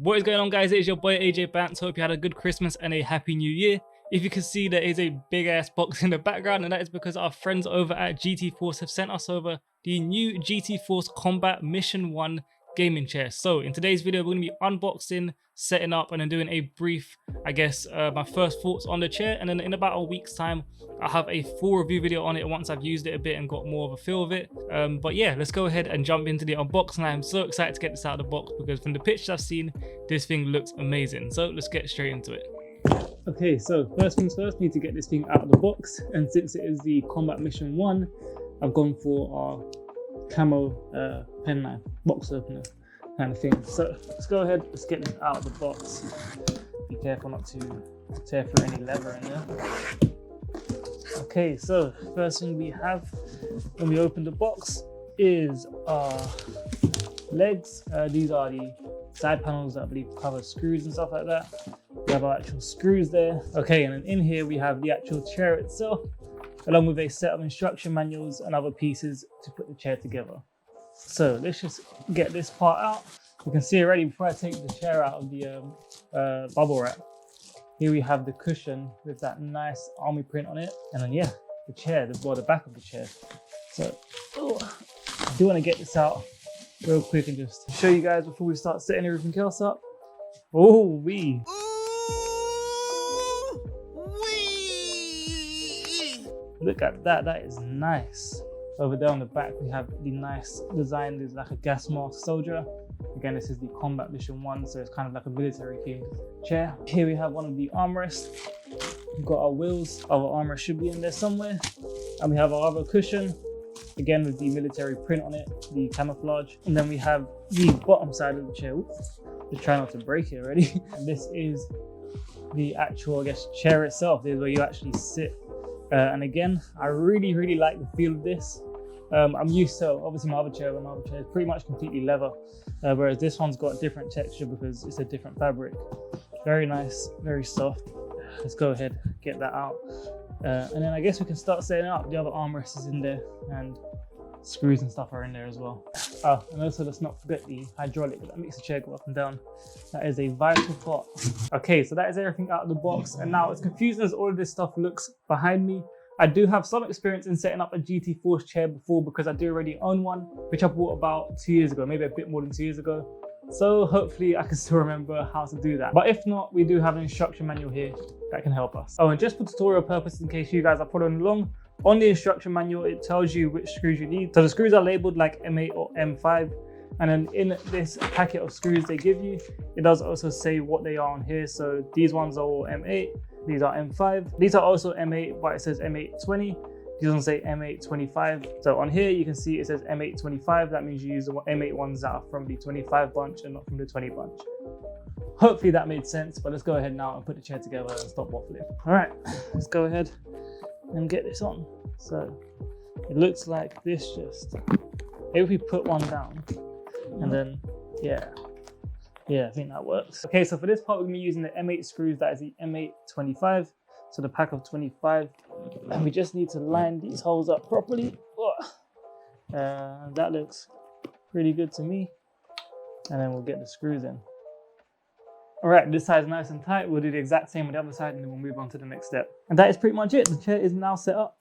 What is going on, guys? It is your boy AJ Bants. Hope you had a good Christmas and a happy new year. If you can see, there is a big ass box in the background, and that is because our friends over at GTForce have sent us over the new GTForce Combat Mission 1 gaming chair. So in today's video, we're going to be unboxing, setting up, and then doing a brief, my first thoughts on the chair. And then in about a week's time, I'll have a full review video on it once I've used it a bit and got more of a feel of it. But yeah, let's go ahead and jump into the unboxing. I'm so excited to get this out of the box because from the pictures I've seen, this thing looks amazing. So let's get straight into it. Okay, so first things first, need to get this thing out of the box. And since it is the Combat Mission 1, I've gone for our camo penknife box opener kind of thing. So let's go ahead, let's get this out of the box. Be careful not to tear through any leather in there. Okay, so first thing we have when we open the box is our legs. These are the side panels that I believe cover screws and stuff like that. We have our actual screws there. Okay, and then in here we have the actual chair itself, along with a set of instruction manuals and other pieces to put the chair together. So let's just get this part out. You can see already before I take the chair out of the bubble wrap, here we have the cushion with that nice army print on it. And then yeah, the chair, the back of the chair. So I do want to get this out real quick and just show you guys before we start setting everything else up. Look at that, that is nice. Over there on the back, we have the nice design. There's like a gas mask soldier. Again, this is the Combat Mission 1, so it's kind of like a military themed chair. Here we have one of the armrests. We've got our wheels. Our armrest should be in there somewhere. And we have our other cushion, again with the military print on it, the camouflage. And then we have the bottom side of the chair. Oops, just try not to break it already. And this is the actual, chair itself. This is where you actually sit. And again, I really like the feel of this. I'm used to, obviously my other chair is pretty much completely leather, whereas this one's got a different texture because it's a different fabric. Very nice, very soft. Let's go ahead, get that out. And then I guess we can start setting up. The other armrest is in there and screws and stuff are in there as well. Oh, and also let's not forget the hydraulic that makes the chair go up and down. That is a vital part. Okay, so that is everything out of the box. And now, as confusing as all of this stuff looks behind me, I do have some experience in setting up a GTForce chair before because I do already own one, which I bought about 2 years ago, maybe a bit more than 2 years ago. So hopefully I can still remember how to do that. But if not, we do have an instruction manual here that can help us. Oh, and just for tutorial purposes, in case you guys are following along, on the instruction manual, it tells you which screws you need. So the screws are labeled like M8 or M5. And then in this packet of screws they give you, it does also say what they are on here. So these ones are all M8, these are M5. These are also M8, but it says M820. It doesn't say M825. So on here, you can see it says M825. That means you use the M8 ones that are from the 25 bunch and not from the 20 bunch. Hopefully that made sense, but let's go ahead now and put the chair together and stop waffling. All right, let's go ahead and get this on. So it looks like this. Just if we put one down and then yeah, I think that works. Okay, so for this part we're gonna be using the M8 screws. That is the M825, so the pack of 25, and we just need to line these holes up properly. That looks pretty good to me, and then we'll get the screws in. All right, this side is nice and tight. We'll do the exact same with the other side and then we'll move on to the next step. And that is pretty much it. The chair is now set up.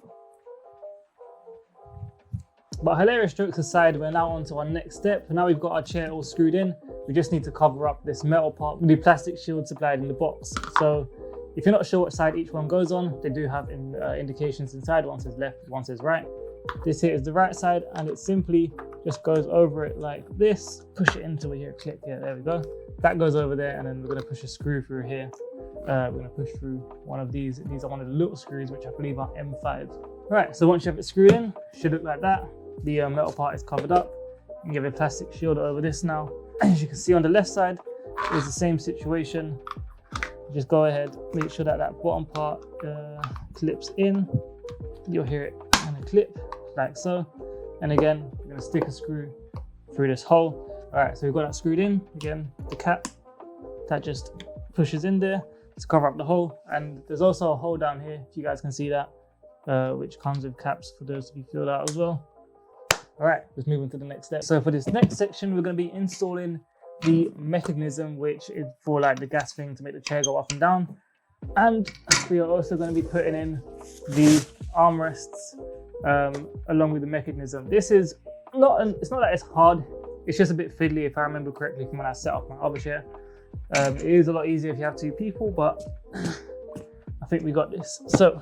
But hilarious jokes aside, we're now on to our next step. Now we've got our chair all screwed in. We just need to cover up this metal part with the plastic shield supplied in the box. So if you're not sure what side each one goes on, they do have indications inside. One says left, one says right. This here is the right side, and it simply just goes over it like this. Push it into here, click here, there we go. That goes over there, and then we're gonna push a screw through here. We're gonna push through one of these. These are one of the little screws, which I believe are M5. All right, so once you have it screwed in, it should look like that. The metal part is covered up. You give a plastic shield over this now. As you can see on the left side, it's the same situation. Just go ahead, make sure that that bottom part clips in. You'll hear it kind of clip like so. And again, we're gonna stick a screw through this hole. All right, so we've got that screwed in. Again, the cap, that just pushes in there to cover up the hole. And there's also a hole down here, if you guys can see that, which comes with caps for those to be filled out as well. All right, let's move on to the next step. So for this next section, we're going to be installing the mechanism, which is for like the gas thing to make the chair go up and down. And we are also going to be putting in the armrests along with the mechanism. This is it's not that it's hard, it's just a bit fiddly if I remember correctly from when I set up my other chair. It is a lot easier if you have 2 people, but I think we got this. So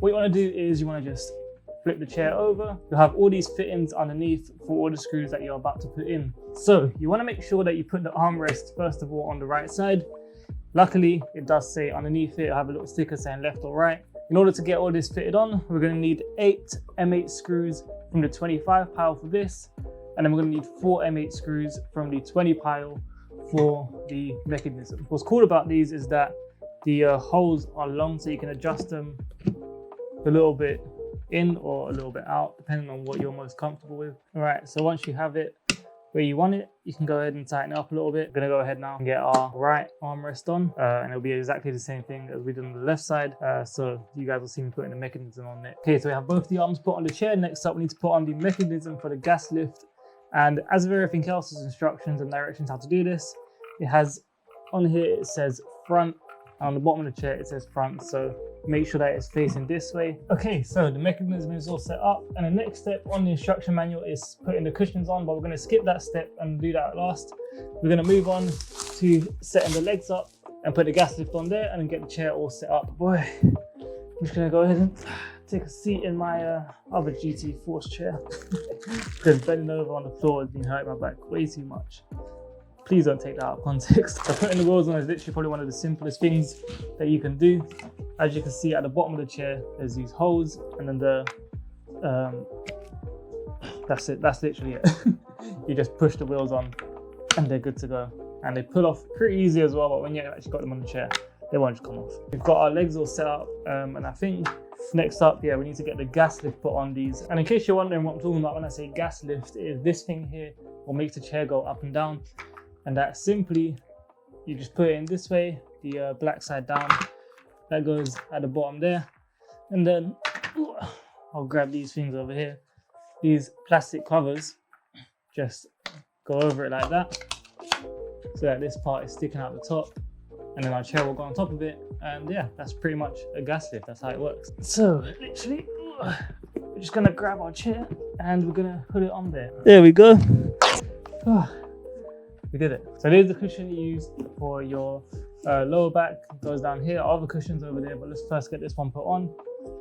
what you want to do is you want to just flip the chair over. You'll have all these fittings underneath for all the screws that you're about to put in. So you want to make sure that you put the armrest first of all on the right side. Luckily, it does say underneath it, I have a little sticker saying left or right. In order to get all this fitted on, we're going to need 8 M8 screws from the 25 pile for this, and then we're going to need 4 M8 screws from the 20 pile for the mechanism. What's cool about these is that the holes are long, so you can adjust them a little bit in or a little bit out, depending on what you're most comfortable with. All right, so once you have it where you want it, you can go ahead and tighten it up a little bit. We're gonna go ahead now and get our right armrest on, and it'll be exactly the same thing as we did on the left side. So you guys will see me putting the mechanism on it. Okay, so we have both the arms put on the chair. Next up, we need to put on the mechanism for the gas lift. And as with everything else, there's instructions and directions how to do this. It has on here, it says front. On the bottom of the chair, it says front. So make sure that it's facing this way. Okay, so the mechanism is all set up. And the next step on the instruction manual is putting the cushions on, but we're gonna skip that step and do that last. We're gonna move on to setting the legs up and put the gas lift on there and then get the chair all set up. Boy, I'm just gonna go ahead and take a seat in my other GTForce chair. Because bending over on the floor has been hurting my back way too much. Please don't take that out of context. So putting the wheels on is literally probably one of the simplest things that you can do. As you can see at the bottom of the chair, there's these holes, and then that's it. That's literally it. You just push the wheels on and they're good to go. And they pull off pretty easy as well, but when you actually got them on the chair, they won't just come off. We've got our legs all set up, and I think next up, yeah, we need to get the gas lift put on these. And in case you're wondering what I'm talking about when I say gas lift, is this thing here will make the chair go up and down. And that simply, you just put it in this way, the black side down. That goes at the bottom there. And then I'll grab these things over here. These plastic covers, just go over it like that, so that this part is sticking out the top. And then our chair will go on top of it. And yeah, that's pretty much a gas lift. That's how it works. So literally, we're just gonna grab our chair and we're gonna put it on there. There we go. We did it. So there's the cushion you use for your lower back. It goes down here. Other cushions over there, but let's first get this one put on.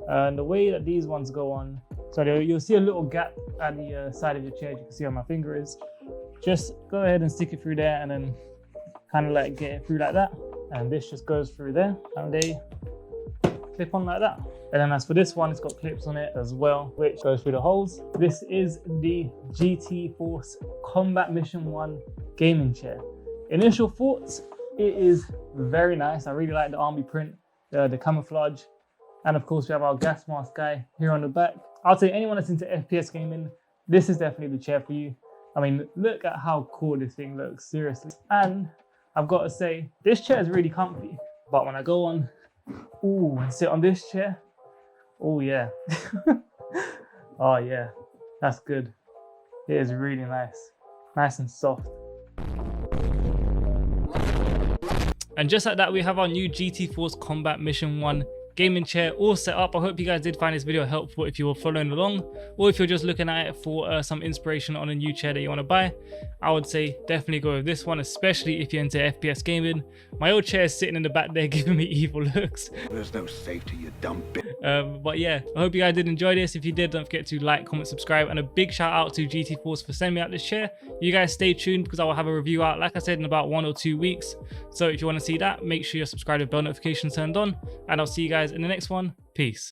And the way that these ones go on, so you'll see a little gap at the side of your chair. You can see where my finger is. Just go ahead and stick it through there, and then kind of like get it through like that. And this just goes through there, and they clip on like that. And then as for this one, it's got clips on it as well, which goes through the holes. This is the GTForce Combat Mission 1 gaming chair. Initial thoughts, it is very nice. I really like the army print, the camouflage. And of course we have our gas mask guy here on the back. I'll say anyone that's into FPS gaming, this is definitely the chair for you. I mean, look at how cool this thing looks, seriously. And I've got to say, this chair is really comfy. But when I go on, and sit on this chair, oh yeah. Oh yeah, that's good. It is really nice. Nice and soft. And just like that, we have our new GTForce Combat Mission 1 gaming chair all set up. I hope you guys did find this video helpful if you were following along, or if you're just looking at it for some inspiration on a new chair that you want to buy. I would say definitely go with this one, especially if you're into FPS gaming. My old chair is sitting in the back there giving me evil looks. There's no safety, you dumb bitch. But yeah, I hope you guys did enjoy this. If you did, don't forget to like, comment, subscribe, and a big shout out to GTForce for sending me out this chair. You guys stay tuned because I will have a review out, like I said, in about 1 or 2 weeks. So if you want to see that, make sure you're subscribed with bell notifications turned on, and I'll see you guys in the next one. Peace.